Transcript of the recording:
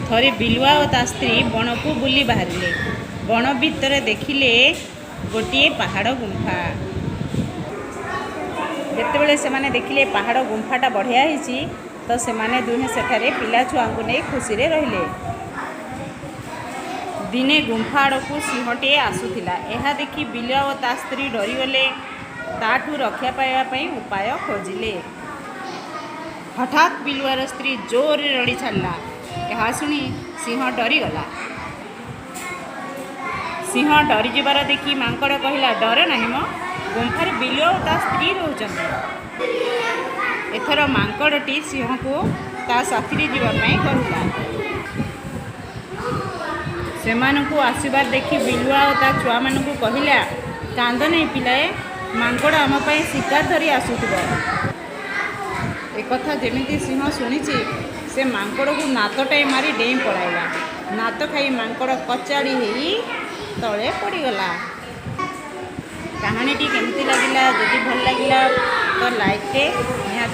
ଥରେ ବିଲୁଆ ଓ ତା ସ୍ତ୍ରୀ ବଣକୁ ବୁଲି ବାହାରିଲେ। ବଣ ଭିତରେ ଦେଖିଲେ ଗୋଟିଏ ପାହାଡ଼ ଗୁମ୍ଫା। ଯେତେବେଳେ ସେମାନେ ଦେଖିଲେ ପାହାଡ଼ ଗୁମ୍ଫାଟା ବଢ଼ିଆ ହେଇଛି, ତ ସେମାନେ ଦୁହେଁ ସେଠାରେ ପିଲା ଛୁଆଙ୍କୁ ନେଇ ଖୁସିରେ ରହିଲେ। ଦିନେ ଗୁମ୍ଫା ଆଡ଼କୁ ସିଂହଟିଏ ଆସୁଥିଲା। ଏହା ଦେଖି ବିଲୁଆ ଓ ତା ସ୍ତ୍ରୀ ଡରିଗଲେ। ତାଠୁ ରକ୍ଷା ପାଇବା ପାଇଁ ଉପାୟ ଖୋଜିଲେ। ହଠାତ୍ ବିଲୁଆର ସ୍ତ୍ରୀ ଜୋରରେ ରଡ଼ି ଛାଡ଼ିଲା। ଏହା ଶୁଣି ସିଂହ ଡରିଗଲା। ସିଂହ ଡରିଯିବାର ଦେଖି ମାଙ୍କଡ଼ କହିଲା, ଡର ନାହିଁ ମ, ଗୁମ୍ଫାରେ ବିଲୁଆ ଓ ତା ସ୍ତ୍ରୀ ରହୁଛନ୍ତି। ଏଥର ମାଙ୍କଡ଼ଟି ସିଂହକୁ ତା ସାଥିରେ ଯିବା ପାଇଁ କହିଲା। ସେମାନଙ୍କୁ ଆସିବାର ଦେଖି ବିଲୁଆ ଓ ତା ଛୁଆମାନଙ୍କୁ କହିଲା, କାନ୍ଦ ନାହିଁ ପିଲାଏ, ମାଙ୍କଡ଼ ଆମ ପାଇଁ ଶିକାର ଧରି ଆସୁଥିବ। ଏକଥା ଯେମିତି ସିଂହ ଶୁଣିଛି, ସେ ମାଙ୍କଡ଼କୁ ନାତଟାଏ ମାରି ଡେଇଁ ପଳାଇଲା। ନାତ ଖାଇ ମାଙ୍କଡ଼ କଚାଡ଼ି ହେଇ ତଳେ ପଡ଼ିଗଲା। କାହାଣୀଟି କେମିତି ଲାଗିଲା? ଯଦି ଭଲ ଲାଗିଲା ତ ଲାଇକ୍ଟେ ନିହାତି